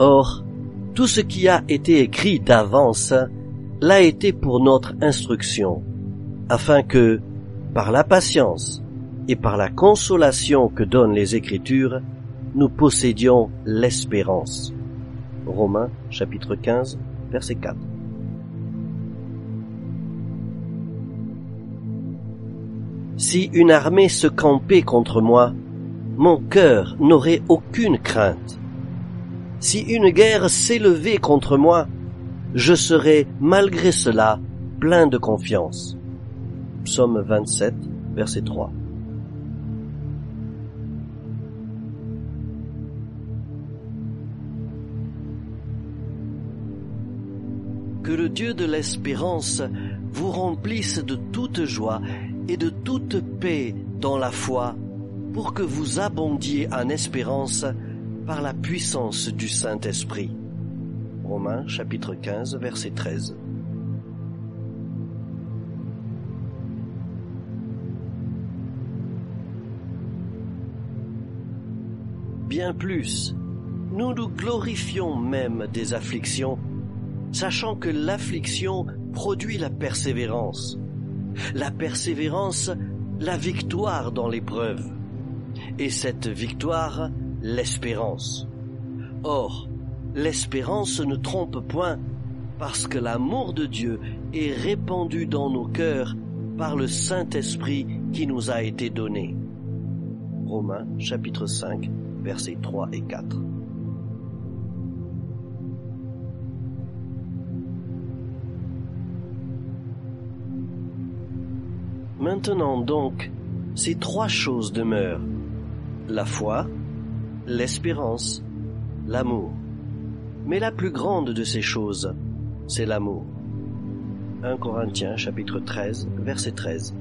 Or, tout ce qui a été écrit d'avance l'a été pour notre instruction, afin que, par la patience et par la consolation que donnent les Écritures, nous possédions l'espérance. Romains, chapitre 15, verset 4. Si une armée se campait contre moi, mon cœur n'aurait aucune crainte. Si une guerre s'élevait contre moi, je serais malgré cela plein de confiance. Psaume 27, verset 3. Que le Dieu de l'espérance vous remplisse de toute joie et de toute paix dans la foi, pour que vous abondiez en espérance par la puissance du Saint-Esprit. Romains chapitre 15, verset 13. Bien plus, nous nous glorifions même des afflictions, sachant que l'affliction produit la persévérance, la victoire dans l'épreuve, et cette victoire, l'espérance. Or, l'espérance ne trompe point, parce que l'amour de Dieu est répandu dans nos cœurs par le Saint-Esprit qui nous a été donné. Romains chapitre 5, versets 3 et 4. Maintenant donc, ces trois choses demeurent: la foi, l'espérance, l'amour. Mais la plus grande de ces choses, c'est l'amour. 1 Corinthiens chapitre 13, verset 13.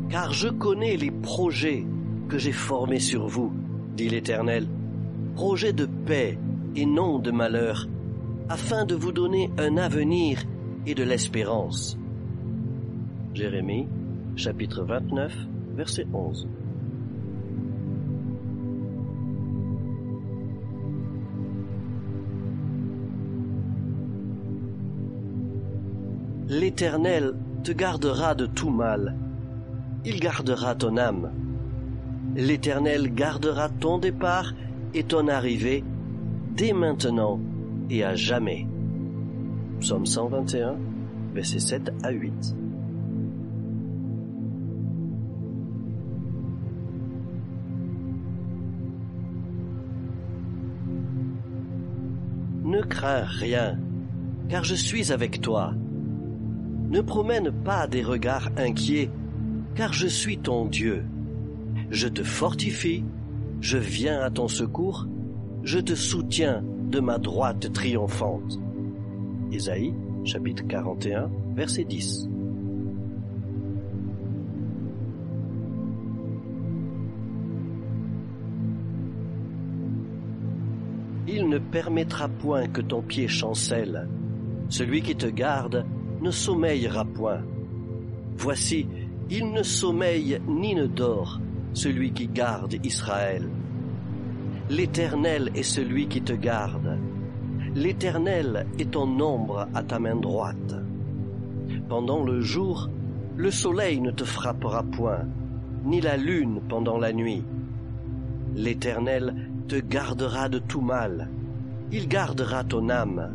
Car je connais les projets que j'ai formés sur vous, dit l'Éternel, projets de paix et non de malheur, afin de vous donner un avenir et de l'espérance. Jérémie, chapitre 29, verset 11. L'Éternel te gardera de tout mal. Il gardera ton âme. L'Éternel gardera ton départ et ton arrivée dès maintenant et à jamais. Psaume 121, versets 7 à 8. Ne crains rien, car je suis avec toi. Ne promène pas des regards inquiets, car je suis ton Dieu. Je te fortifie, je viens à ton secours, je te soutiens de ma droite triomphante. Ésaïe, chapitre 41, verset 10. Il ne permettra point que ton pied chancelle. Celui qui te garde ne sommeillera point. Voici, il ne sommeille ni ne dort, celui qui garde Israël. L'Éternel est celui qui te garde. L'Éternel est ton ombre à ta main droite. Pendant le jour, le soleil ne te frappera point, ni la lune pendant la nuit. L'Éternel te gardera de tout mal. Il gardera ton âme.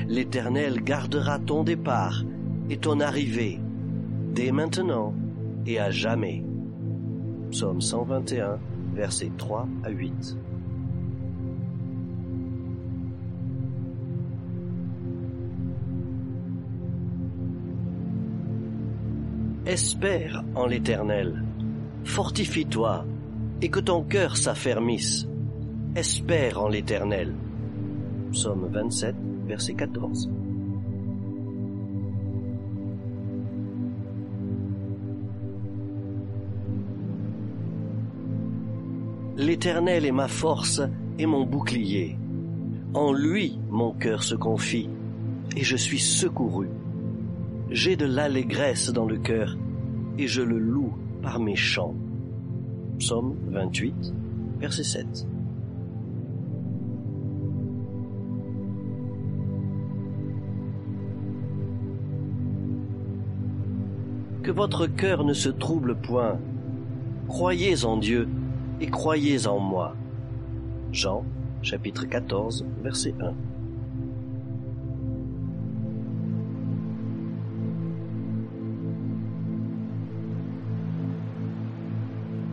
L'Éternel gardera ton départ et ton arrivée, dès maintenant et à jamais. Psaume 121, versets 3 à 8. Espère en l'Éternel, fortifie-toi, et que ton cœur s'affermisse. Espère en l'Éternel. Psaume 27, verset 14. L'Éternel est ma force et mon bouclier. En lui mon cœur se confie, et je suis secouru. J'ai de l'allégresse dans le cœur, et je le loue par mes chants. Psaume 28, verset 7. Que votre cœur ne se trouble point. Croyez en Dieu et croyez en moi. Jean, chapitre 14, verset 1.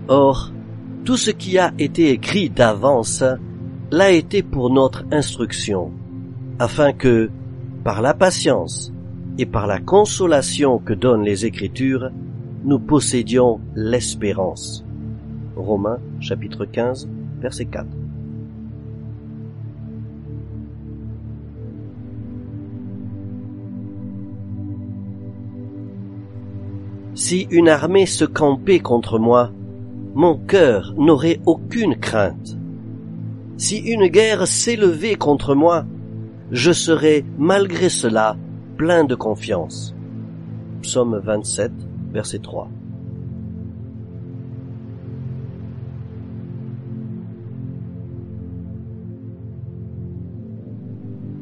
Or, tout ce qui a été écrit d'avance l'a été pour notre instruction, afin que, par la patience et par la consolation que donnent les Écritures, nous possédions l'espérance. Romains, chapitre 15, verset 4. Si une armée se campait contre moi, mon cœur n'aurait aucune crainte. Si une guerre s'élevait contre moi, je serais malgré cela plein de confiance. Psaume 27, verset 3.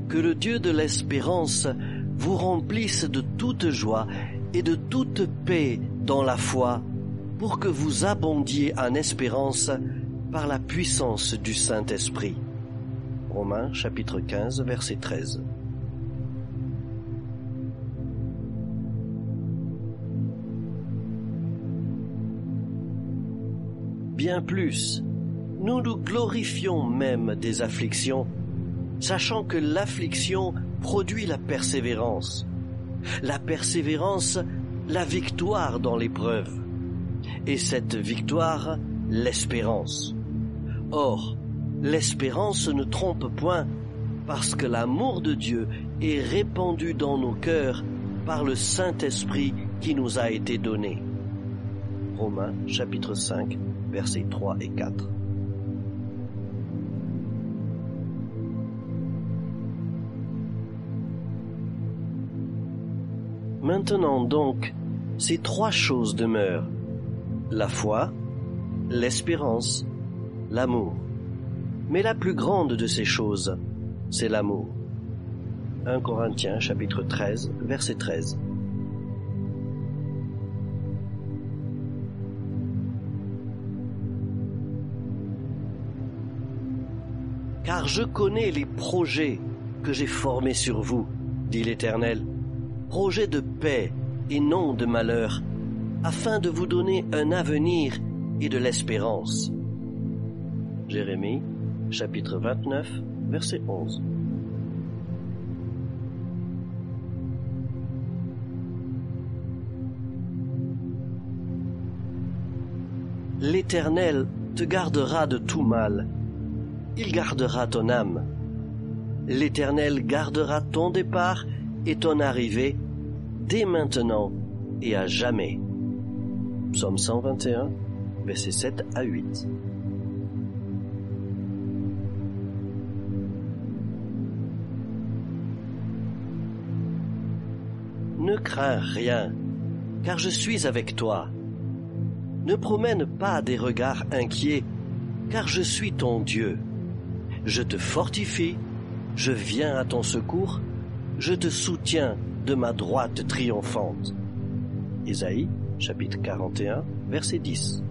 Que le Dieu de l'espérance vous remplisse de toute joie et de toute paix dans la foi, pour que vous abondiez en espérance par la puissance du Saint-Esprit. Romains chapitre 15, verset 13. Bien plus, nous nous glorifions même des afflictions, sachant que l'affliction produit la persévérance, la victoire dans l'épreuve, et cette victoire, l'espérance. Or, l'espérance ne trompe point, parce que l'amour de Dieu est répandu dans nos cœurs par le Saint-Esprit qui nous a été donné. Romains chapitre 5, versets 3 et 4. Maintenant donc, ces trois choses demeurent: la foi, l'espérance, l'amour. Mais la plus grande de ces choses, c'est l'amour. 1 Corinthiens chapitre 13, verset 13. Car je connais les projets que j'ai formés sur vous, dit l'Éternel, projets de paix et non de malheur, afin de vous donner un avenir et de l'espérance. Jérémie, chapitre 29, verset 11. L'Éternel te gardera de tout mal. Il gardera ton âme. L'Éternel gardera ton départ et ton arrivée dès maintenant et à jamais. Psaume 121, versets 7 à 8. Ne crains rien, car je suis avec toi. Ne promène pas des regards inquiets, car je suis ton Dieu. Je te fortifie, je viens à ton secours, je te soutiens de ma droite triomphante. Ésaïe, chapitre 41, verset 10.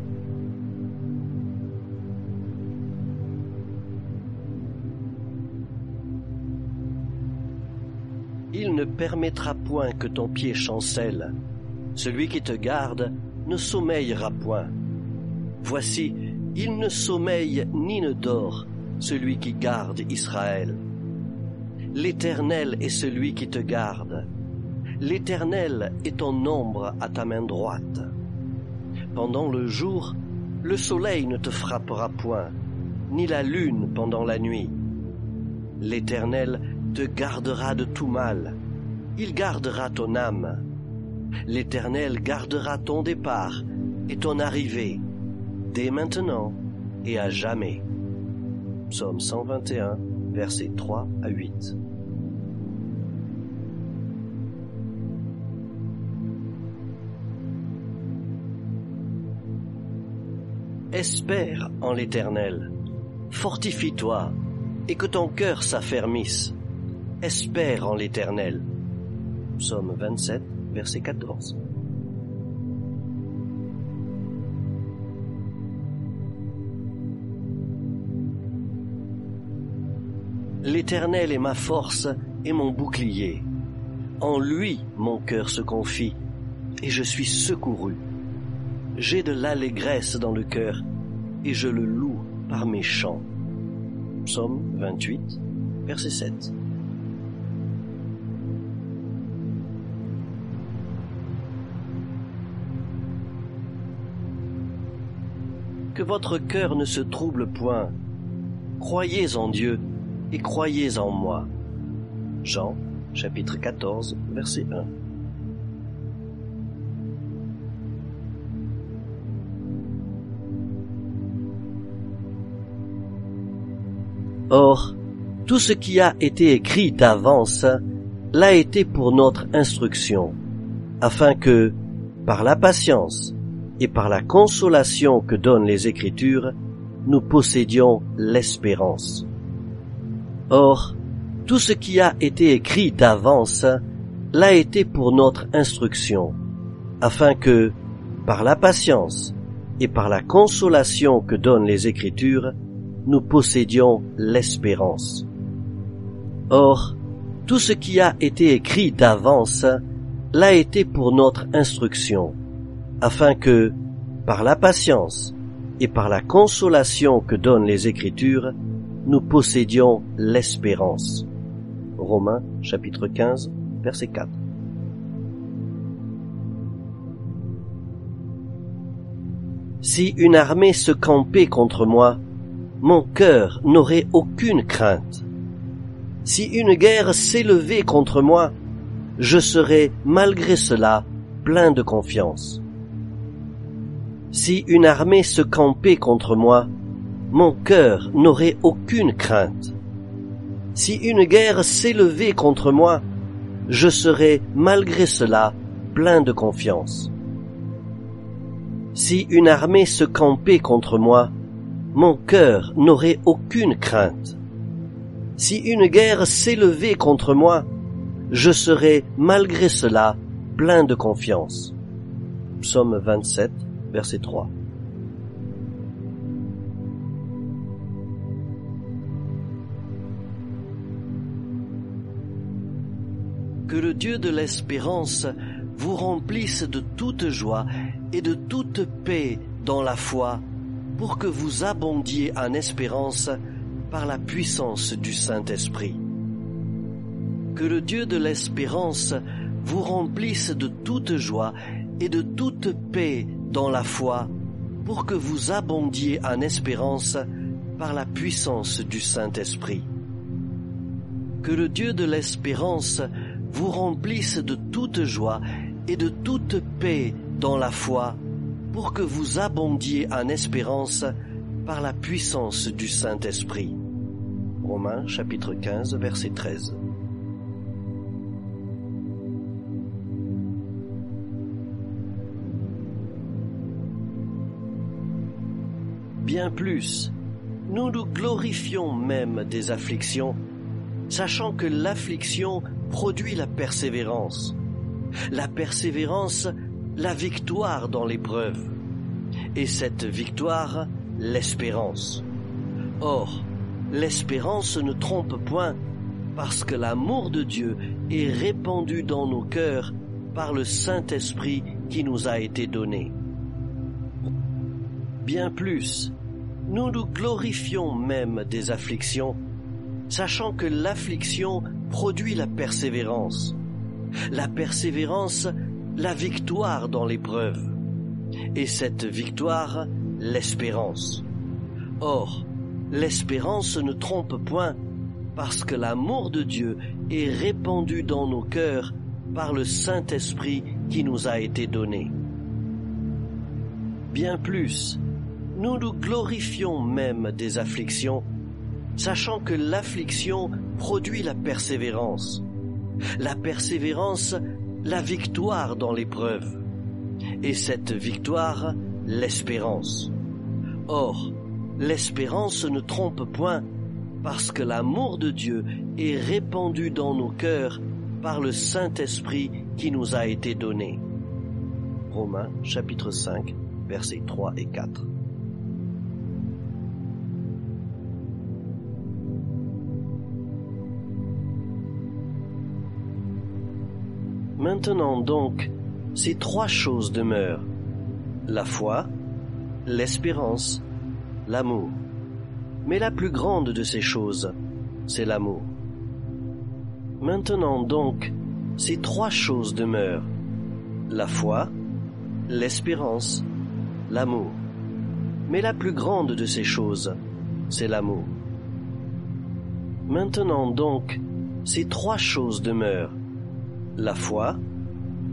Il ne permettra point que ton pied chancelle. Celui qui te garde ne sommeillera point. Voici, il ne sommeille ni ne dort, celui qui garde Israël. L'Éternel est celui qui te garde. L'Éternel est ton ombre à ta main droite. Pendant le jour, le soleil ne te frappera point, ni la lune pendant la nuit. L'Éternel te gardera de tout mal. Il gardera ton âme. L'Éternel gardera ton départ et ton arrivée, dès maintenant et à jamais. Psaume 121, versets 3 à 8. espère en l'Éternel. Fortifie-toi, et que ton cœur s'affermisse. Espère en l'Éternel. Psaume 27, verset 14. L'Éternel est ma force et mon bouclier. En lui mon cœur se confie, et je suis secouru. J'ai de l'allégresse dans le cœur, et je le loue par mes chants. Psaume 28, verset 7. Que votre cœur ne se trouble point. Croyez en Dieu et croyez en moi. Jean, chapitre 14, verset 1. Or, tout ce qui a été écrit d'avance l'a été pour notre instruction, afin que, par la patience et par la consolation que donnent les Écritures, nous possédions l'espérance. Or, tout ce qui a été écrit d'avance l'a été pour notre instruction, afin que, par la patience et par la consolation que donnent les Écritures, nous possédions l'espérance. Or, tout ce qui a été écrit d'avance l'a été pour notre instruction, afin que, par la patience et par la consolation que donnent les Écritures, nous possédions l'espérance. Romains, chapitre 15, verset 4. Si une armée se campait contre moi, mon cœur n'aurait aucune crainte. Si une guerre s'élevait contre moi, je serais malgré cela plein de confiance. Si une armée se campait contre moi, mon cœur n'aurait aucune crainte. Si une guerre s'élevait contre moi, je serais malgré cela plein de confiance. Si une armée se campait contre moi, mon cœur n'aurait aucune crainte. Si une guerre s'élevait contre moi, je serais malgré cela plein de confiance. Psaume 27, verset 3. Que le Dieu de l'espérance vous remplisse de toute joie et de toute paix dans la foi, pour que vous abondiez en espérance par la puissance du Saint-Esprit. Que le Dieu de l'espérance vous remplisse de toute joie et de toute paix dans la foi, pour que vous abondiez en espérance par la puissance du Saint-Esprit. Que le Dieu de l'espérance vous remplisse de toute joie et de toute paix dans la foi, pour que vous abondiez en espérance par la puissance du Saint-Esprit. Romains chapitre 15, verset 13. Bien plus, nous nous glorifions même des afflictions, sachant que l'affliction produit la persévérance. La persévérance, la victoire dans l'épreuve. Et cette victoire, l'espérance. Or, l'espérance ne trompe point, parce que l'amour de Dieu est répandu dans nos cœurs par le Saint-Esprit qui nous a été donné. Bien plus, nous nous glorifions même des afflictions, sachant que l'affliction produit la persévérance. La persévérance, la victoire dans l'épreuve. Et cette victoire, l'espérance. Or, l'espérance ne trompe point, parce que l'amour de Dieu est répandu dans nos cœurs par le Saint-Esprit qui nous a été donné. Bien plus, nous nous glorifions même des afflictions, sachant que l'affliction produit la persévérance. La persévérance, la victoire dans l'épreuve. Et cette victoire, l'espérance. Or, l'espérance ne trompe point, parce que l'amour de Dieu est répandu dans nos cœurs par le Saint-Esprit qui nous a été donné. Romains chapitre 5, versets 3 et 4. Maintenant donc, ces trois choses demeurent: la foi, l'espérance, l'amour. Mais la plus grande de ces choses, c'est l'amour. Maintenant donc, ces trois choses demeurent: la foi, l'espérance, l'amour. Mais la plus grande de ces choses, c'est l'amour. Maintenant donc, ces trois choses demeurent: la foi,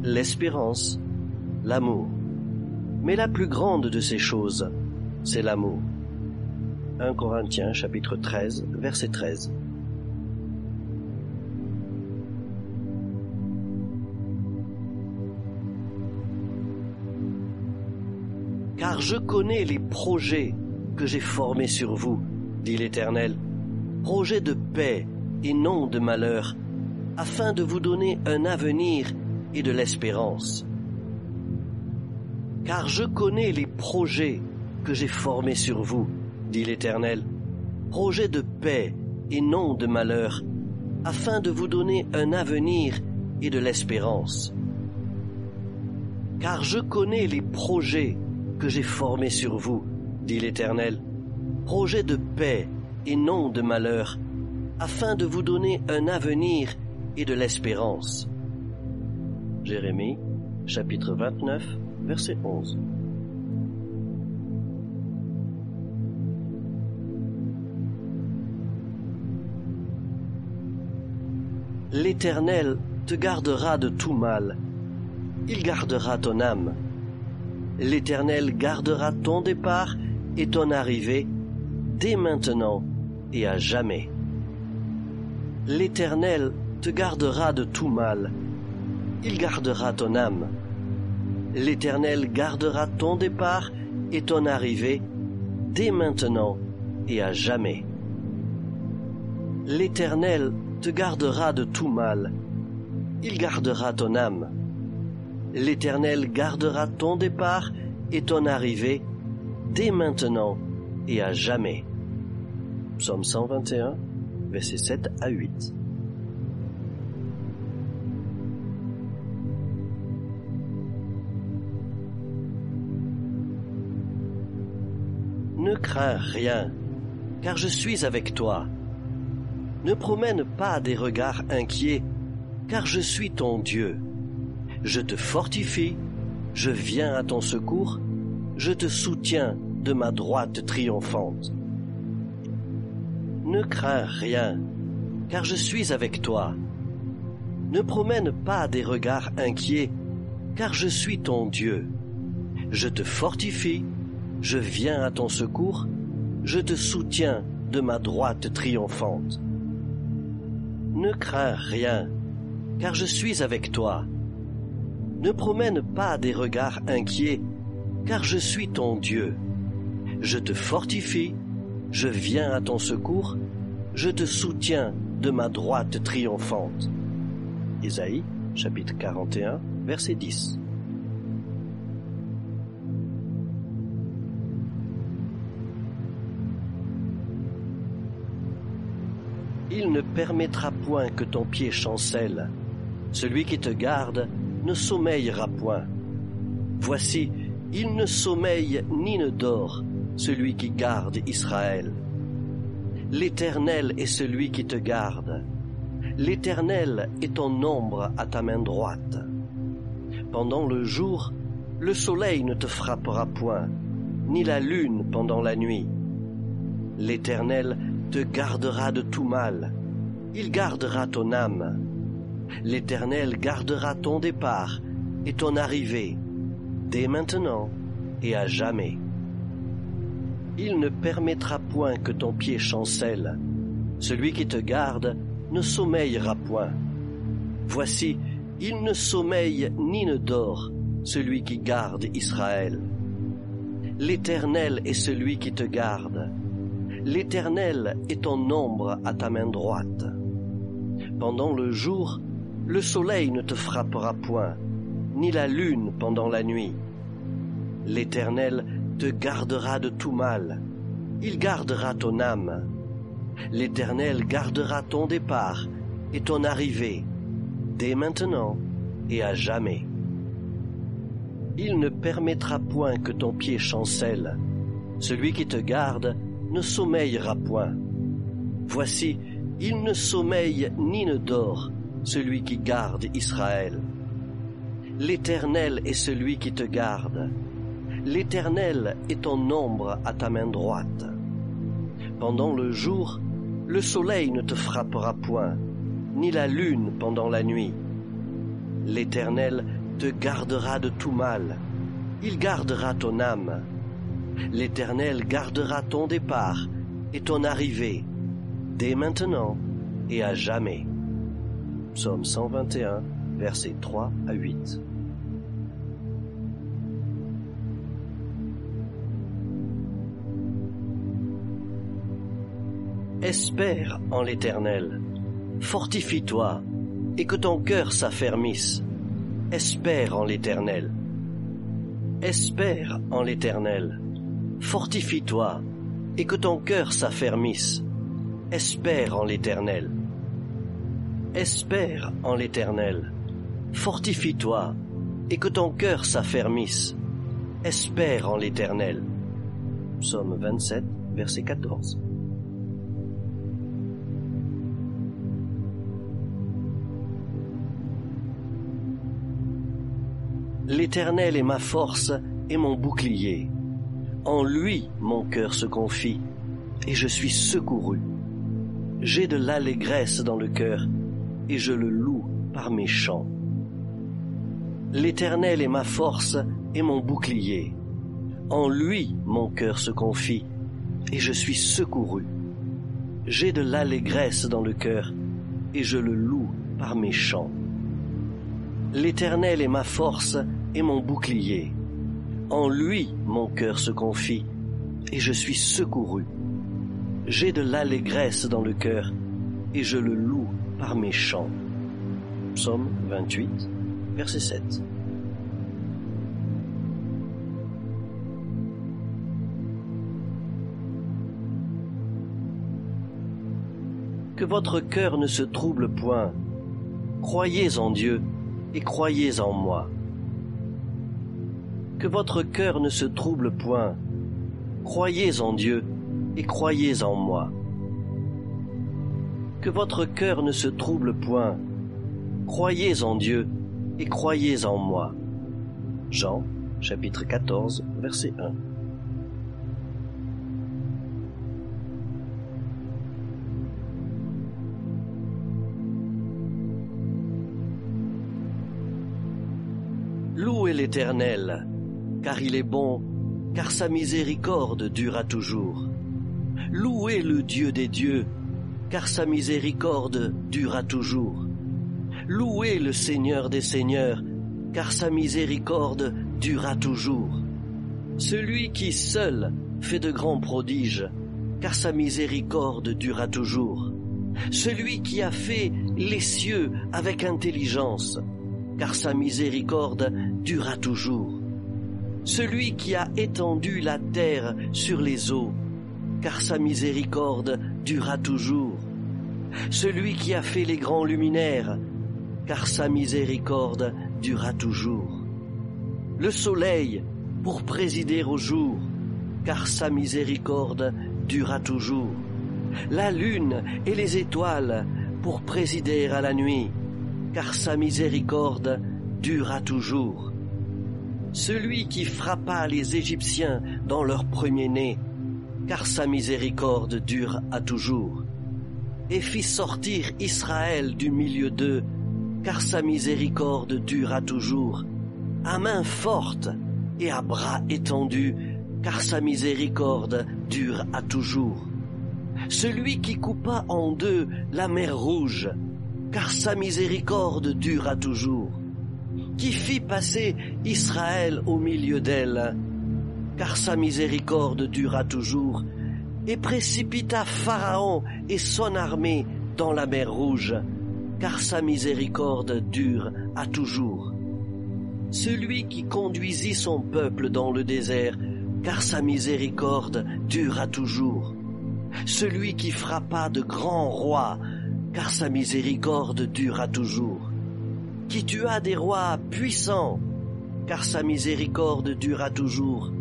l'espérance, l'amour. Mais la plus grande de ces choses, c'est l'amour. 1 Corinthiens chapitre 13, verset 13. Car je connais les projets que j'ai formés sur vous, dit l'Éternel, projets de paix et non de malheur, afin de vous donner un avenir et de l'espérance. Car je connais les projets que j'ai formés sur vous, dit l'Éternel, projets de paix et non de malheur, afin de vous donner un avenir et de l'espérance. Car je connais les projets que j'ai formés sur vous, dit l'Éternel, projets de paix et non de malheur, afin de vous donner un avenir et de l'espérance. Jérémie, chapitre 29, verset 11. L'Éternel te gardera de tout mal. Il gardera ton âme. L'Éternel gardera ton départ et ton arrivée dès maintenant et à jamais. L'Éternel te gardera de tout mal. Il gardera ton âme. L'Éternel gardera ton départ et ton arrivée dès maintenant et à jamais. L'Éternel te gardera de tout mal. Il gardera ton âme. L'Éternel gardera ton départ et ton arrivée dès maintenant et à jamais. Psaume 121, versets 7 à 8. Ne crains rien, car je suis avec toi. Ne promène pas des regards inquiets, car je suis ton Dieu. Je te fortifie, je viens à ton secours, je te soutiens de ma droite triomphante. Ne crains rien, car je suis avec toi. Ne promène pas des regards inquiets, car je suis ton Dieu. Je te fortifie, je viens à ton secours, je te soutiens de ma droite triomphante. Ne crains rien, car je suis avec toi. Ne promène pas des regards inquiets, car je suis ton Dieu. Je te fortifie, je viens à ton secours, je te soutiens de ma droite triomphante. Ésaïe, chapitre 41, verset 10. Il ne permettra point que ton pied chancelle. Celui qui te garde ne sommeillera point. Voici, il ne sommeille ni ne dort, celui qui garde Israël. L'Éternel est celui qui te garde. L'Éternel est ton ombre à ta main droite. Pendant le jour, le soleil ne te frappera point, ni la lune pendant la nuit. L'Éternel te gardera de tout mal. Il gardera ton âme. L'Éternel gardera ton départ et ton arrivée, dès maintenant et à jamais. Il ne permettra point que ton pied chancelle. Celui qui te garde ne sommeillera point. Voici, il ne sommeille ni ne dort, celui qui garde Israël. L'Éternel est celui qui te garde. L'Éternel est ton ombre à ta main droite. Pendant le jour, le soleil ne te frappera point, ni la lune pendant la nuit. L'Éternel te gardera de tout mal. Il gardera ton âme. L'Éternel gardera ton départ et ton arrivée, dès maintenant et à jamais. Il ne permettra point que ton pied chancelle. Celui qui te garde ne sommeillera point. Voici, il ne sommeille ni ne dort, celui qui garde Israël. L'Éternel est celui qui te garde. L'Éternel est ton ombre à ta main droite. Pendant le jour, le soleil ne te frappera point, ni la lune pendant la nuit. L'Éternel te gardera de tout mal. Il gardera ton âme. L'Éternel gardera ton départ et ton arrivée, dès maintenant et à jamais. Psaume 121, versets 3 à 8. Espère en l'Éternel. Fortifie-toi et que ton cœur s'affermisse. Espère en l'Éternel. Espère en l'Éternel. Fortifie-toi et que ton cœur s'affermisse. Espère en l'Éternel. Espère en l'Éternel. Fortifie-toi et que ton cœur s'affermisse. Espère en l'Éternel. Psaume 27, verset 14. L'Éternel est ma force et mon bouclier. En lui mon cœur se confie, et je suis secouru. J'ai de l'allégresse dans le cœur, et je le loue par mes chants. L'Éternel est ma force et mon bouclier. En lui mon cœur se confie, et je suis secouru. J'ai de l'allégresse dans le cœur, et je le loue par mes chants. L'Éternel est ma force et mon bouclier. En lui mon cœur se confie, et je suis secouru. J'ai de l'allégresse dans le cœur, et je le loue par mes chants. Psaume 28, verset 7. Que votre cœur ne se trouble point. Croyez en Dieu et croyez en moi. Que votre cœur ne se trouble point. Croyez en Dieu et croyez en moi. Que votre cœur ne se trouble point. Croyez en Dieu et croyez en moi. Jean, chapitre 14, verset 1. Louez l'Éternel, car il est bon, car sa miséricorde dure toujours. Louez le Dieu des dieux, car sa miséricorde dure toujours. Louez le Seigneur des seigneurs, car sa miséricorde dure toujours. Celui qui seul fait de grands prodiges, car sa miséricorde dure toujours. Celui qui a fait les cieux avec intelligence, car sa miséricorde dura toujours. Celui qui a étendu la terre sur les eaux, car sa miséricorde dura toujours. Celui qui a fait les grands luminaires, car sa miséricorde dura toujours. Le soleil pour présider au jour, car sa miséricorde dura toujours. La lune et les étoiles pour présider à la nuit, car sa miséricorde dura toujours. Celui qui frappa les Égyptiens dans leur premier-né, car sa miséricorde dure à toujours, et fit sortir Israël du milieu d'eux, car sa miséricorde dure à toujours, à main forte et à bras étendus, car sa miséricorde dure à toujours. Celui qui coupa en deux la mer Rouge, car sa miséricorde dure à toujours, qui fit passer Israël au milieu d'elle, car sa miséricorde dura toujours, et précipita Pharaon et son armée dans la mer Rouge, car sa miséricorde dure à toujours. Celui qui conduisit son peuple dans le désert, car sa miséricorde dure à toujours. Celui qui frappa de grands rois, car sa miséricorde dure à toujours. Qui tua des rois puissants, car sa miséricorde dure à toujours.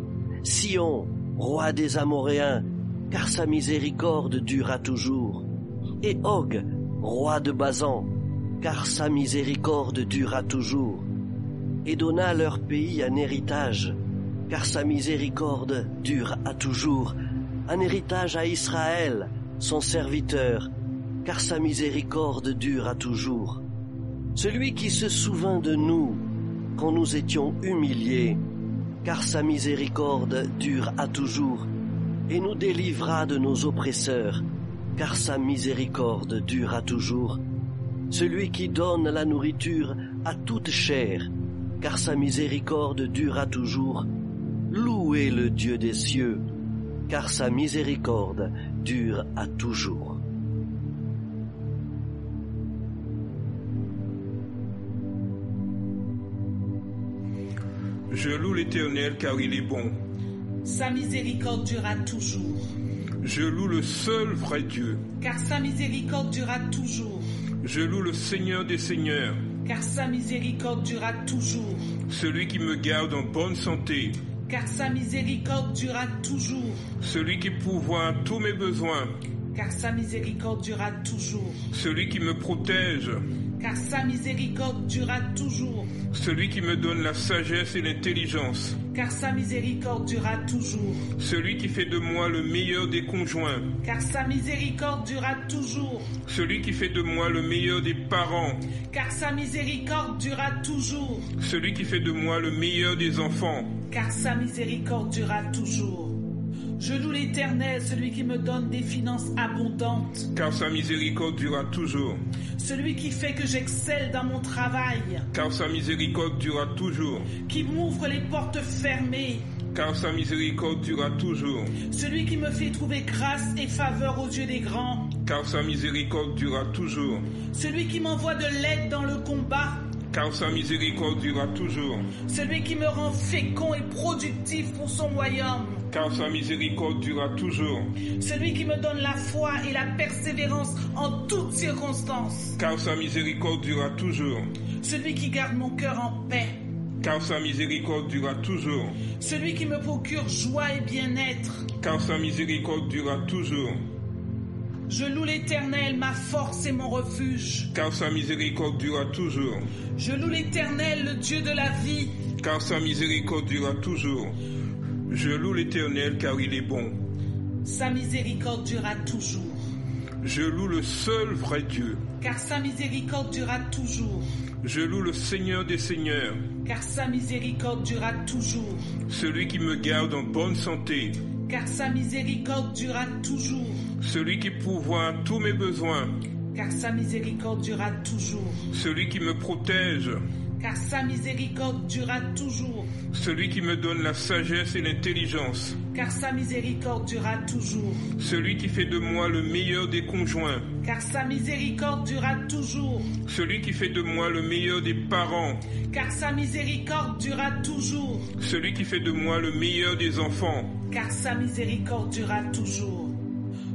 Sion, roi des Amoréens, car sa miséricorde dure à toujours. Et Og, roi de Basan, car sa miséricorde dure à toujours. Et donna leur pays en héritage, car sa miséricorde dure à toujours. Un héritage à Israël, son serviteur, car sa miséricorde dure à toujours. Celui qui se souvint de nous quand nous étions humiliés, car sa miséricorde dure à toujours, et nous délivra de nos oppresseurs, car sa miséricorde dure à toujours. Celui qui donne la nourriture à toute chair, car sa miséricorde dure à toujours. Louez le Dieu des cieux, car sa miséricorde dure à toujours. Je loue l'Éternel car il est bon. Sa miséricorde durera toujours. Je loue le seul vrai Dieu, car sa miséricorde durera toujours. Je loue le Seigneur des Seigneurs, car sa miséricorde durera toujours. celui qui me garde en bonne santé, car sa miséricorde durera toujours. celui qui pourvoit à tous mes besoins, car sa miséricorde durera toujours. celui qui me protège, car sa miséricorde durera toujours. celui qui me donne la sagesse et l'intelligence, car sa miséricorde durera toujours. celui qui fait de moi le meilleur des conjoints, car sa miséricorde durera toujours. celui qui fait de moi le meilleur des parents, car sa miséricorde durera toujours. celui qui fait de moi le meilleur des enfants, car sa miséricorde durera toujours. Je loue l'Éternel, celui qui me donne des finances abondantes, car sa miséricorde durera toujours, celui qui fait que j'excelle dans mon travail, car sa miséricorde durera toujours, qui m'ouvre les portes fermées, car sa miséricorde durera toujours, celui qui me fait trouver grâce et faveur aux yeux des grands, car sa miséricorde durera toujours, celui qui m'envoie de l'aide dans le combat, car sa miséricorde durera toujours, celui qui me rend fécond et productif pour son royaume, car sa miséricorde durera toujours, celui qui me donne la foi et la persévérance en toutes circonstances, car sa miséricorde durera toujours, celui qui garde mon cœur en paix, car sa miséricorde durera toujours, celui qui me procure joie et bien-être. car sa miséricorde durera toujours, Je loue l'Éternel, ma force et mon refuge. car sa miséricorde durera toujours, Je loue l'Éternel, le Dieu de la vie. car sa miséricorde durera toujours. Je loue l'Éternel car il est bon. Sa miséricorde durera toujours. Je loue le seul vrai Dieu, Car sa miséricorde durera toujours. je loue le Seigneur des Seigneurs, Car sa miséricorde durera toujours. celui qui me garde en bonne santé, Car sa miséricorde durera toujours. celui qui pourvoit à tous mes besoins, Car sa miséricorde durera toujours. celui qui me protège, Car sa miséricorde durera toujours. celui qui me donne la sagesse et l'intelligence, Car sa miséricorde durera toujours. celui qui fait de moi le meilleur des conjoints, Car sa miséricorde durera toujours. celui qui fait de moi le meilleur des parents, Car sa miséricorde durera toujours. celui qui fait de moi le meilleur des enfants, Car sa miséricorde durera toujours.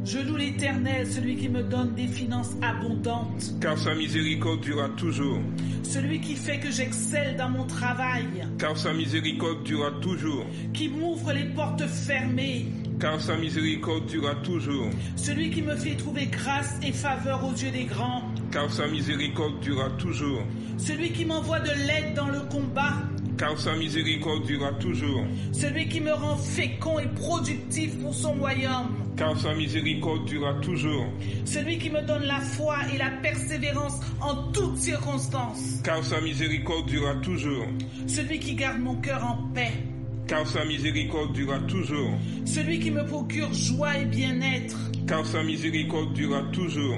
Je loue l'Éternel, celui qui me donne des finances abondantes, car sa miséricorde durera toujours, celui qui fait que j'excelle dans mon travail, car sa miséricorde durera toujours, qui m'ouvre les portes fermées, car sa miséricorde durera toujours, celui qui me fait trouver grâce et faveur aux yeux des grands, car sa miséricorde durera toujours, celui qui m'envoie de l'aide dans le combat, car sa miséricorde durera toujours, celui qui me rend fécond et productif pour son royaume, car sa miséricorde durera toujours, celui qui me donne la foi et la persévérance en toutes circonstances, car sa miséricorde durera toujours, celui qui garde mon cœur en paix, car sa miséricorde durera toujours, celui qui me procure joie et bien-être. car sa miséricorde durera toujours,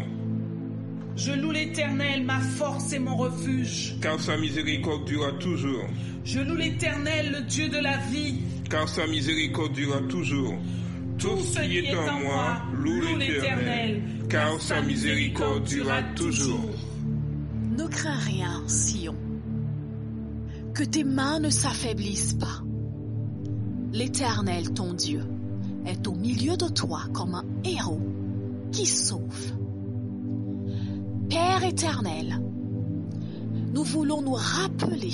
Je loue l'Éternel, ma force et mon refuge. car sa miséricorde durera toujours, Je loue l'Éternel, le Dieu de la vie. car sa miséricorde durera toujours. Tout ce qui est en moi loue l'Éternel, car sa miséricorde durera toujours. Ne crains rien, Sion. Que tes mains ne s'affaiblissent pas. L'Éternel, ton Dieu, est au milieu de toi comme un héros qui sauve. Père éternel, nous voulons nous rappeler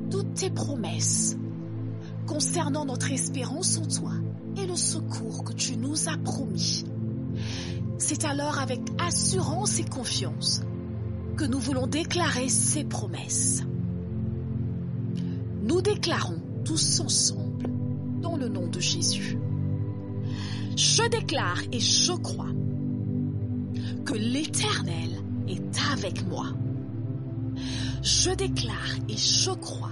toutes tes promesses concernant notre espérance en toi et le secours que tu nous as promis. C'est alors avec assurance et confiance que nous voulons déclarer ces promesses. Nous déclarons tous ensemble dans le nom de Jésus. Je déclare et je crois que l'Éternel est avec moi. Je déclare et je crois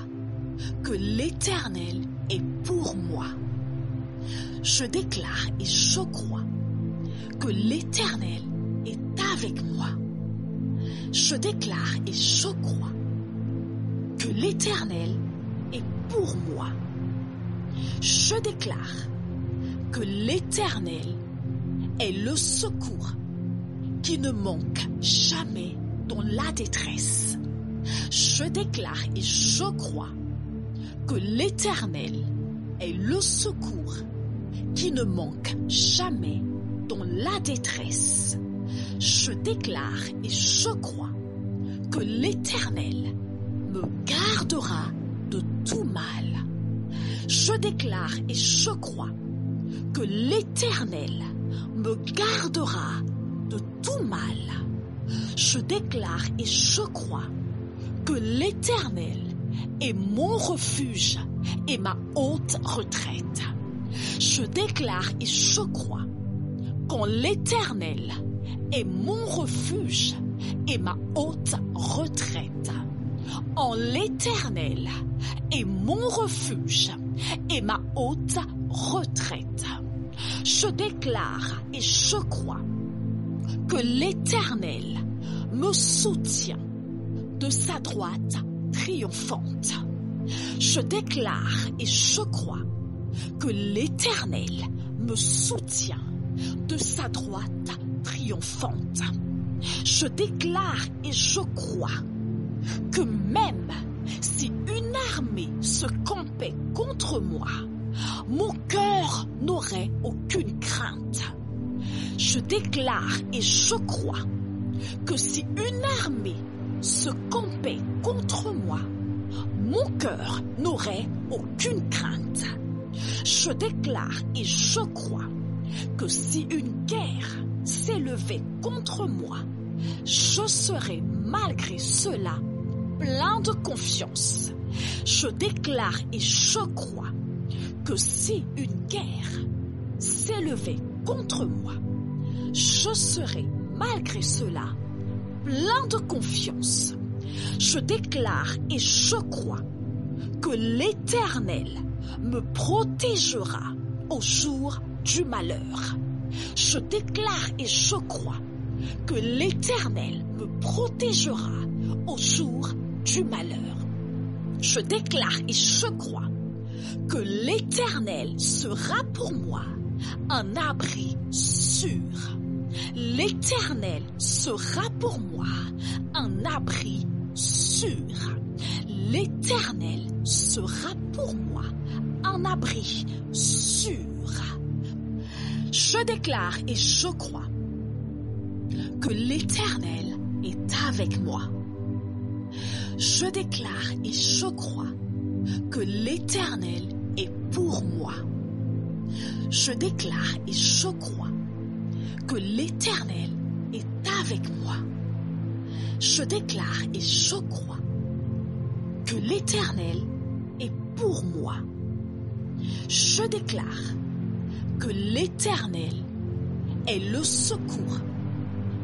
que l'Éternel est pour moi. Je déclare et je crois que l'Éternel est avec moi. Je déclare et je crois que l'Éternel est pour moi. Je déclare que l'Éternel est le secours qui ne manque jamais dans la détresse. Je déclare et je crois que l'Éternel est le secours qui ne manque jamais dans la détresse. Je déclare et je crois que l'Éternel me gardera de tout mal. Je déclare et je crois que l'Éternel me gardera de tout mal. Je déclare et je crois que l'Éternel est mon refuge et ma haute retraite. Je déclare et je crois qu'en l'Éternel est mon refuge et ma haute retraite. En l'Éternel est mon refuge et ma haute retraite. Je déclare et je crois que l'Éternel me soutient de sa droite triomphante. Je déclare et je crois que l'Éternel me soutient de sa droite triomphante. Je déclare et je crois que même si une armée se campait contre moi, mon cœur n'aurait aucune crainte. Je déclare et je crois que si une armée se campait contre moi, mon cœur n'aurait aucune crainte. Je déclare et je crois que si une guerre s'élevait contre moi, je serai malgré cela plein de confiance. Je déclare et je crois que si une guerre s'élevait contre moi, je serai malgré cela plein de confiance. Je déclare et je crois que l'Éternel me protégera au jour du malheur. Je déclare et je crois que l'Éternel me protégera au jour du malheur. Je déclare et je crois que l'Éternel sera pour moi un abri sûr. L'Éternel sera pour moi un abri sûr. L'Éternel sera pour moi un abri sûr. Je déclare et je crois que l'Éternel est avec moi. Je déclare et je crois que l'Éternel est pour moi. Je déclare et je crois que l'Éternel est avec moi. Je déclare et je crois que l'Éternel est pour moi. Je déclare que l'Éternel est le secours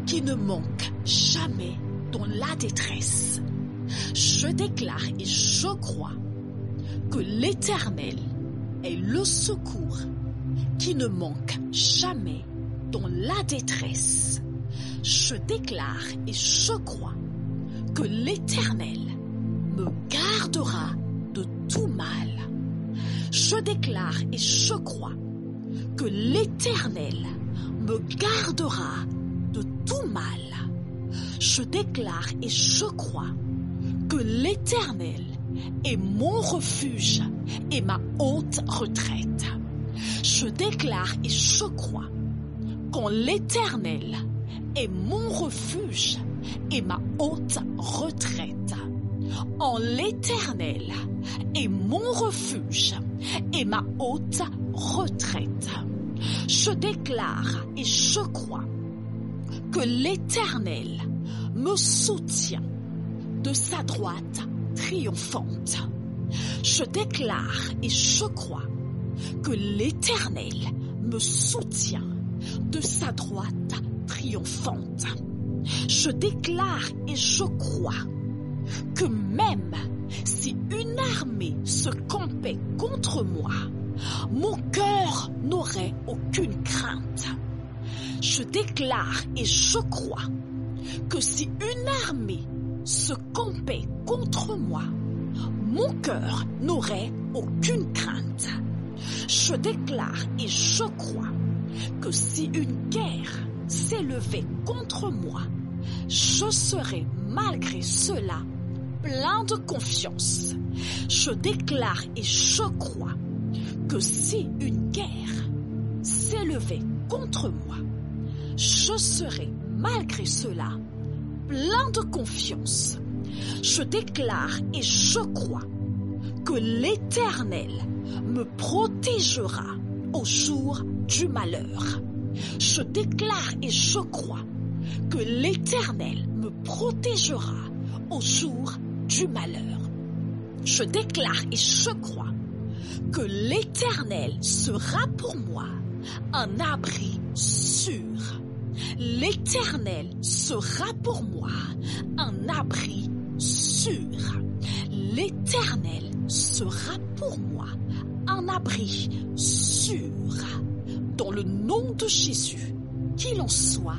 qui ne manque jamais dans la détresse. Je déclare et je crois que l'Éternel est le secours qui ne manque jamais dans la détresse. Je déclare et je crois que l'Éternel me gardera de tout mal. Je déclare et je crois que l'Éternel me gardera de tout mal. Je déclare et je crois que l'Éternel est mon refuge et ma haute retraite. Je déclare et je crois qu'en l'Éternel est mon refuge et ma haute retraite. En l'Éternel est mon refuge et ma haute retraite. Je déclare et je crois que l'Éternel me soutient de sa droite triomphante. Je déclare et je crois que l'Éternel me soutient de sa droite triomphante. Je déclare et je crois que même si une armée se campait contre moi, mon cœur n'aurait aucune crainte. Je déclare et je crois que si une armée se campait contre moi, mon cœur n'aurait aucune crainte. Je déclare et je crois que si une guerre s'élevait contre moi, je serai malgré cela plein de confiance. Je déclare et je crois que si une guerre s'élevait contre moi, je serai malgré cela plein de confiance. Je déclare et je crois que l'Éternel me protégera au jour du malheur. Je déclare et je crois que l'Éternel me protégera au jour du malheur. Je déclare et je crois que l'Éternel sera pour moi un abri sûr. L'Éternel sera pour moi un abri sûr. L'Éternel sera pour moi un abri sûr. Dans le nom de Jésus, qu'il en soit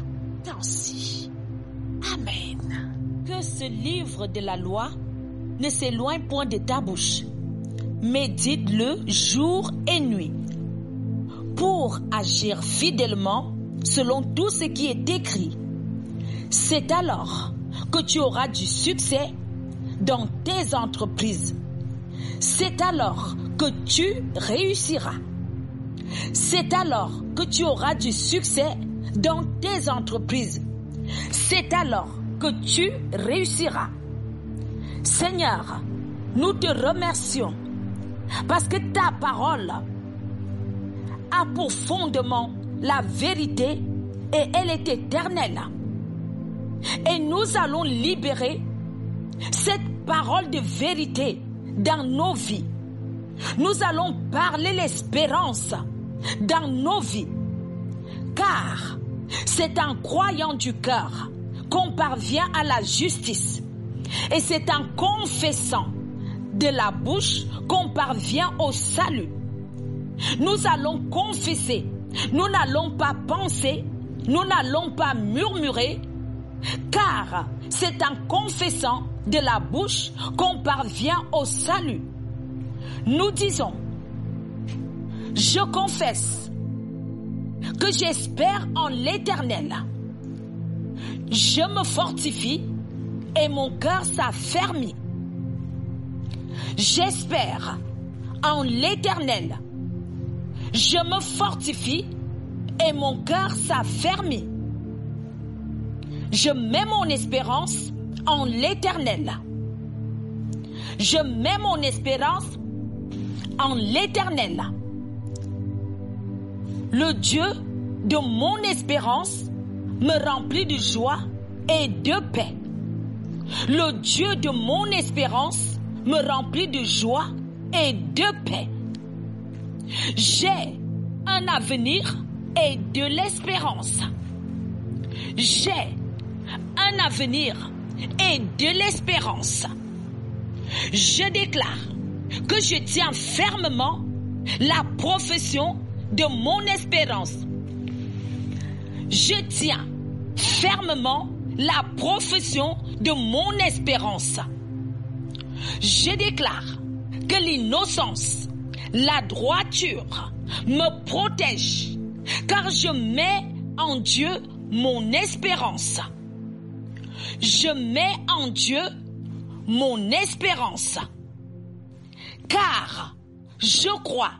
ainsi. Amen. Que ce livre de la loi ne s'éloigne point de ta bouche. Médite-le jour et nuit pour agir fidèlement selon tout ce qui est écrit. C'est alors que tu auras du succès dans tes entreprises. C'est alors que tu réussiras. C'est alors que tu auras du succès dans tes entreprises. C'est alors que tu réussiras. Seigneur, nous te remercions parce que ta parole a pour fondement la vérité et elle est éternelle. Et nous allons libérer cette parole de vérité dans nos vies. Nous allons parler l'espérance dans nos vies. Car c'est en croyant du cœur qu'on parvient à la justice. Et c'est en confessant de la bouche qu'on parvient au salut. Nous allons confesser. Nous n'allons pas penser. Nous n'allons pas murmurer. Car c'est en confessant de la bouche qu'on parvient au salut. Nous disons, je confesse que j'espère en l'Éternel. Je me fortifie et mon cœur s'affermit. J'espère en l'Éternel. Je me fortifie et mon cœur s'affermit. Je mets mon espérance en l'Éternel. Je mets mon espérance en l'Éternel. Le Dieu de mon espérance me remplit de joie et de paix. Le Dieu de mon espérance me remplit de joie et de paix. J'ai un avenir et de l'espérance. J'ai un avenir et de l'espérance. Je déclare que je tiens fermement la profession de mon espérance. Je tiens fermement la profession de mon espérance. Je déclare que l'innocence, La droiture me protège, car je mets en Dieu mon espérance. Je mets en Dieu mon espérance, car je crois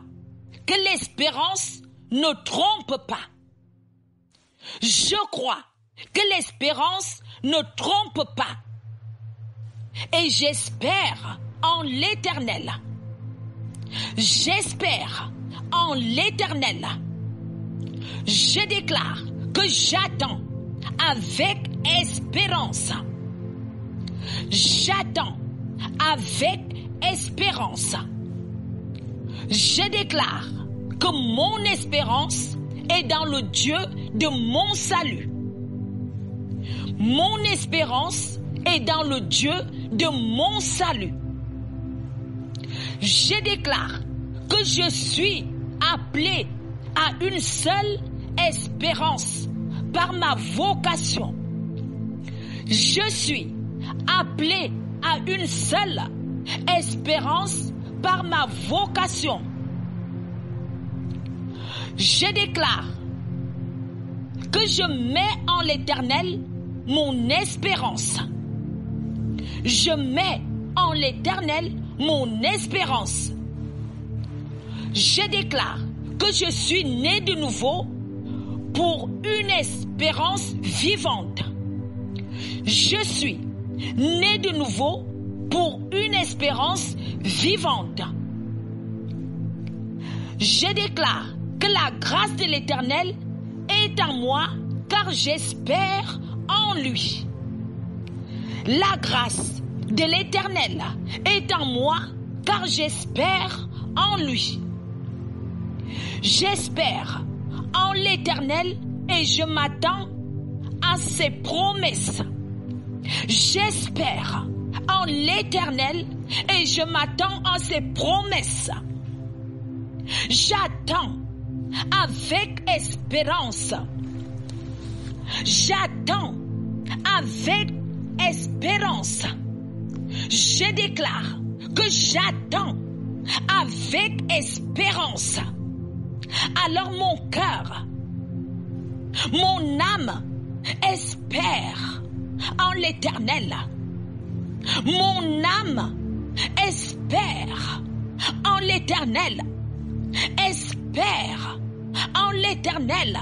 que l'espérance ne trompe pas. Je crois que l'espérance ne trompe pas. Et j'espère en l'Éternel. J'espère en l'Éternel. Je déclare que j'attends avec espérance. J'attends avec espérance. Je déclare que mon espérance est dans le Dieu de mon salut. Mon espérance est dans le Dieu de mon salut. Je déclare que je suis appelé à une seule espérance par ma vocation. Je suis appelé à une seule espérance par ma vocation. Je déclare que je mets en l'Éternel mon espérance. Je mets en l'Éternel mon espérance. Je déclare que je suis né de nouveau pour une espérance vivante. Je suis né de nouveau pour une espérance vivante. Je déclare que la grâce de l'Éternel est en moi, car j'espère en lui. La grâce de l'Éternel est en moi, car j'espère en lui. J'espère en l'Éternel et je m'attends à ses promesses. J'espère en l'Éternel et je m'attends à ses promesses. J'attends avec espérance. J'attends avec espérance. Je déclare que j'attends avec espérance. Alors mon cœur, mon âme espère en l'Éternel. Mon âme espère en l'Éternel. Espère en l'Éternel.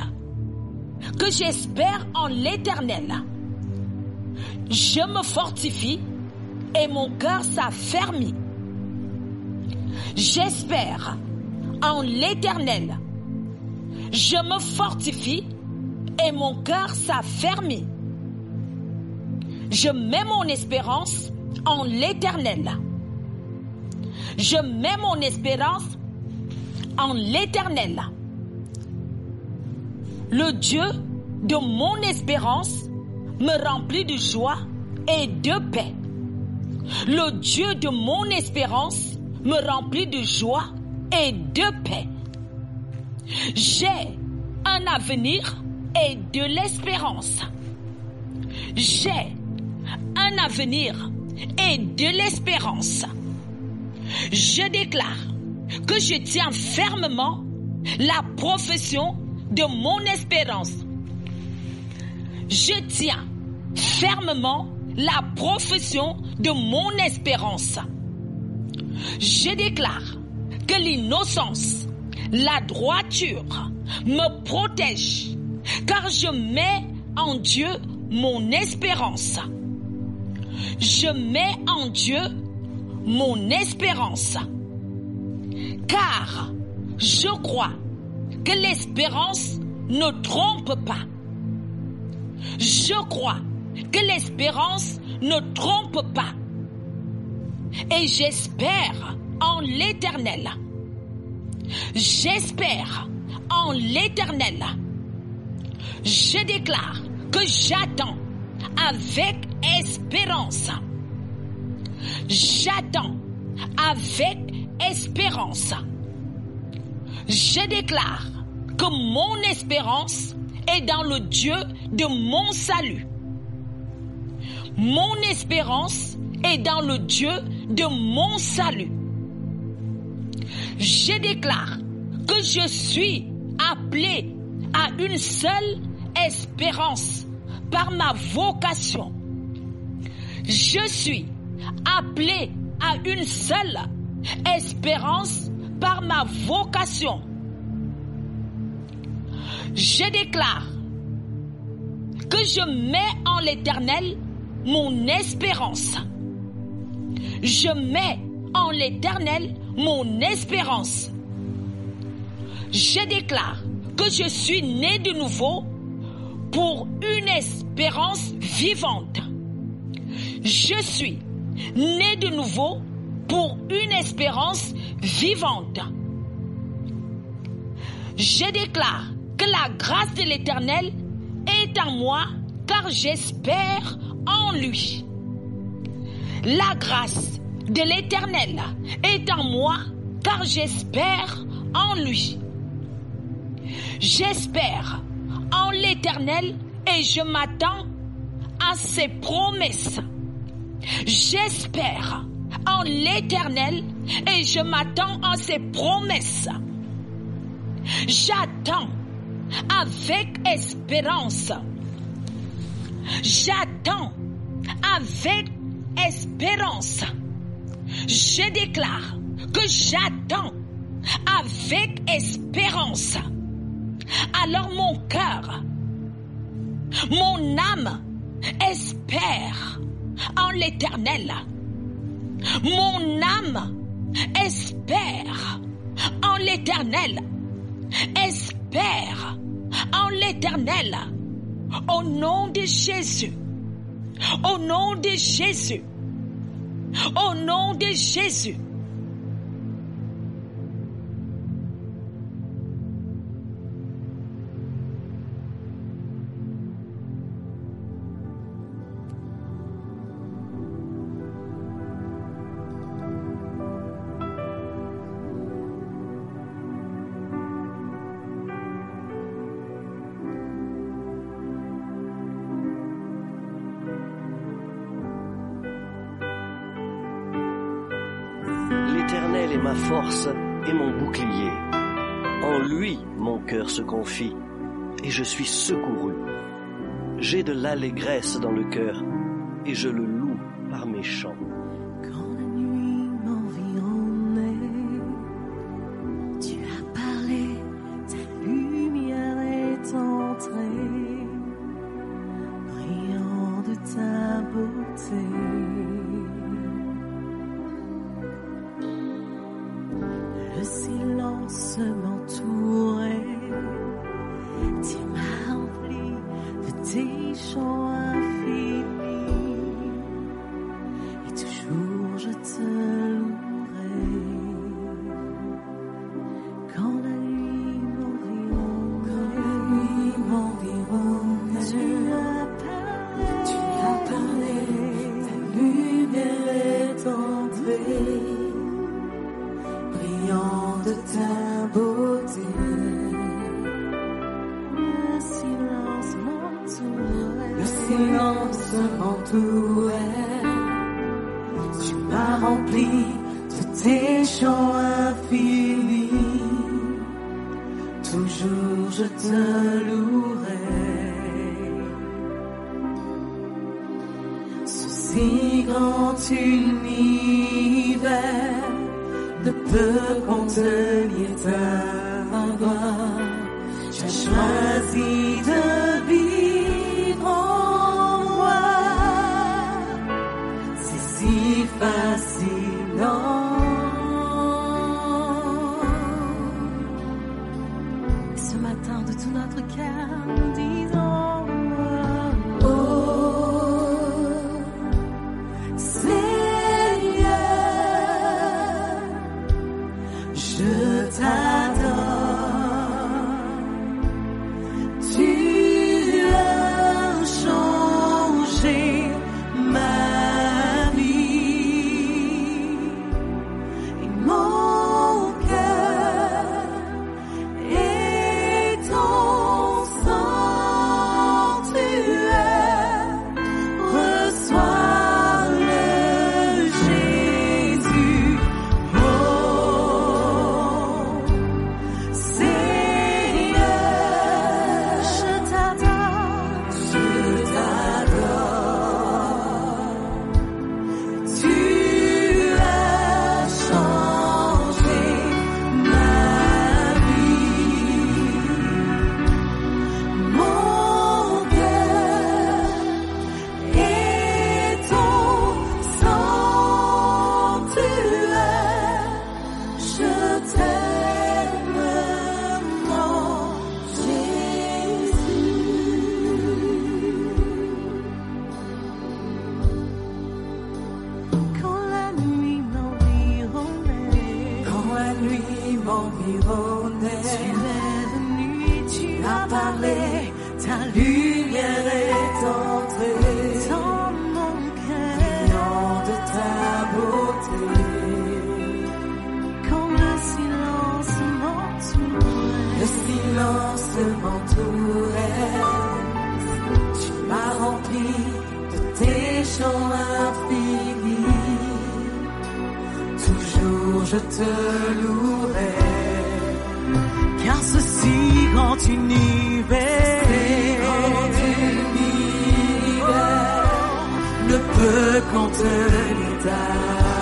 Que j'espère en l'Éternel. Je me fortifie et mon cœur s'affermit. J'espère en l'Éternel. Je me fortifie et mon cœur s'affermit. Je mets mon espérance en l'Éternel. Je mets mon espérance en l'Éternel. Le Dieu de mon espérance me remplit de joie et de paix. Le Dieu de mon espérance me remplit de joie et de paix. J'ai un avenir et de l'espérance. J'ai un avenir et de l'espérance. Je déclare que je tiens fermement la profession de mon espérance. Je tiens fermement la profession de mon espérance. Je déclare que l'innocence, la droiture me protège, car je mets en Dieu mon espérance. Je mets en Dieu mon espérance, car je crois que l'espérance ne trompe pas. Je crois que l'espérance ne trompe pas. Et j'espère en l'Éternel. J'espère en l'Éternel. Je déclare que j'attends avec espérance. J'attends avec espérance. Je déclare que mon espérance est dans le Dieu de mon salut. Mon espérance est dans le Dieu de mon salut. Je déclare que je suis appelé à une seule espérance par ma vocation. Je suis appelé à une seule espérance par ma vocation. Je déclare que je mets en l'Éternel mon espérance. Je mets en l'Éternel mon espérance. Je déclare que je suis né de nouveau pour une espérance vivante. Je suis né de nouveau pour une espérance vivante. Je déclare que la grâce de l'Éternel est en moi car j'espère en lui. La grâce de l'Éternel est en moi car j'espère en lui. J'espère en l'Éternel et je m'attends à ses promesses. J'espère en l'Éternel et je m'attends à ses promesses. J'attends avec espérance. J'attends avec espérance. Je déclare que j'attends avec espérance. Alors mon cœur, mon âme espère en l'Éternel. Mon âme espère en l'Éternel. Espère en l'Éternel. Au nom de Jésus. Au nom de Jésus. Au nom de Jésus. L'Éternel est ma force et mon bouclier. En lui, mon cœur se confie, et je suis secouru. J'ai de l'allégresse dans le cœur, et je le loue par mes chants. Quand la nuit m'environnait, tu as parlé, ta lumière est entrée, brillant de ta beauté. Le silence m'entourait, tu m'as rempli de tes chants infinis, et toujours je te louerai. Quand la nuit m'environnait, tu as parlé, ta lumière est entrée, brillant de ta beauté. Le silence m'entourait, tu m'as rempli de tes chants infinis, toujours je te louerai. Ce si grand univers ne peut contenir ta gloire. Tu as choisi de vivre en moi. C'est si fascinant. Et ce matin, de tout notre cœur, nous disons oh, Seigneur, je t'adore. Tu as changé ma vie. Ta lumière est entrée dans mon cœur, brillant de ta beauté. Quand le silence m'entourait, tu m'as rempli de tes chants infinis. Toujours je te louerai, car ce si grand univers ne peut contenir ta.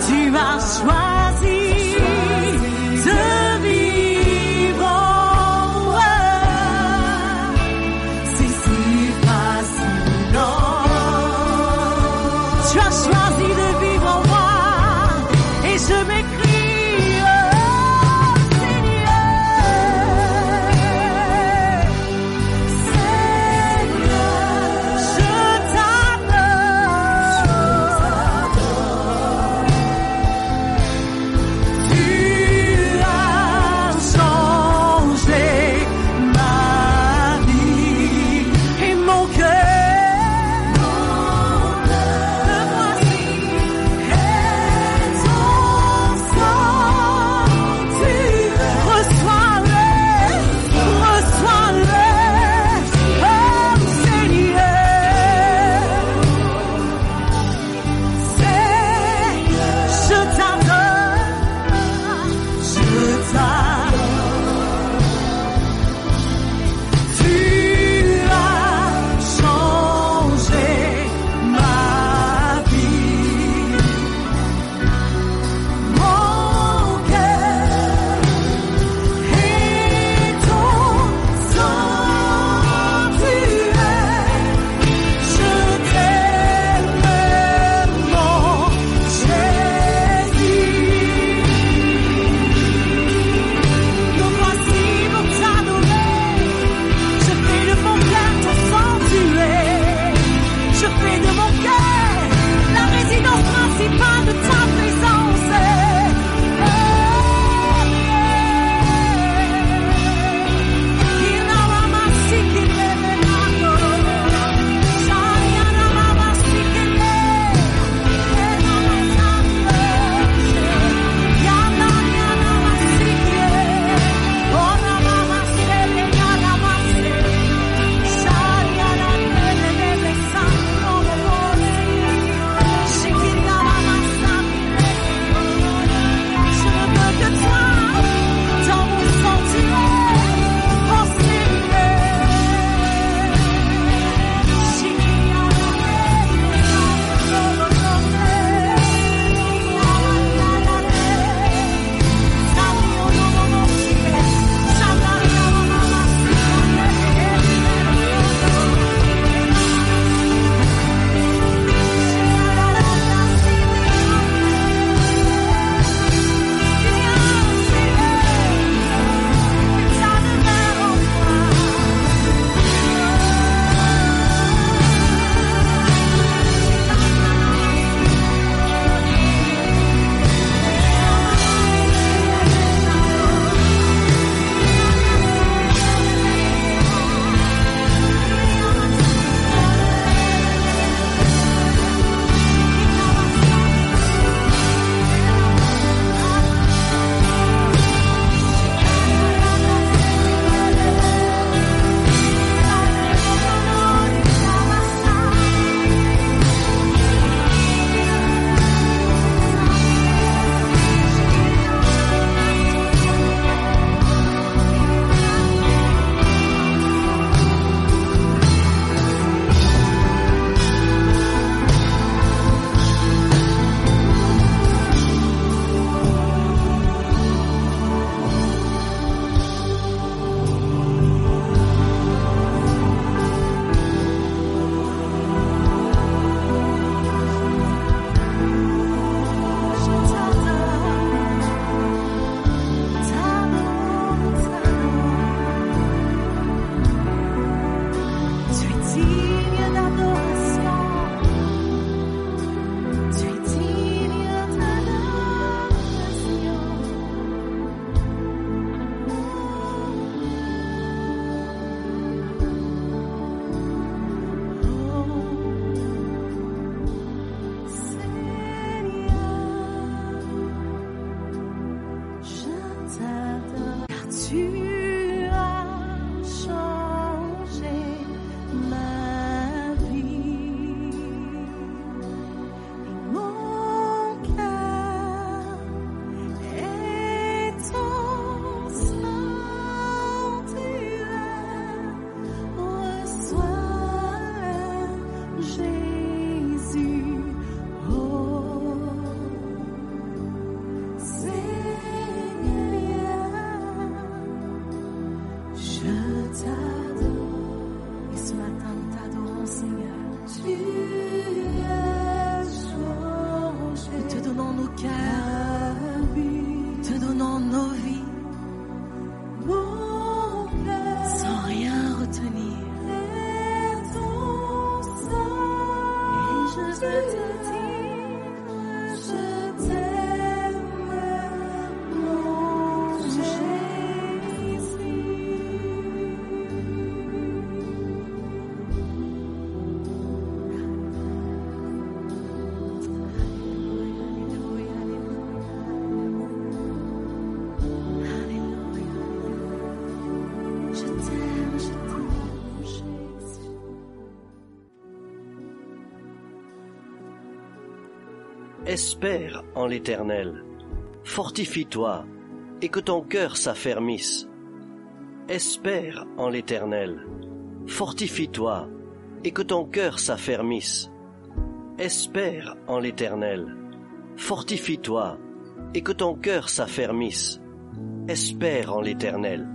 Tu m'as choisi de vivre en moi. C'est si facile, non. Tu as choisi de vivre en moi et je m'écris, oh Seigneur, je t'adore. Espère en l'Éternel. Fortifie-toi et que ton cœur s'affermisse. Espère en l'Éternel. Fortifie-toi et que ton cœur s'affermisse. Espère en l'Éternel. Fortifie-toi et que ton cœur s'affermisse. Espère en l'Éternel.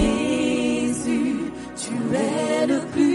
Jésus, tu es le plus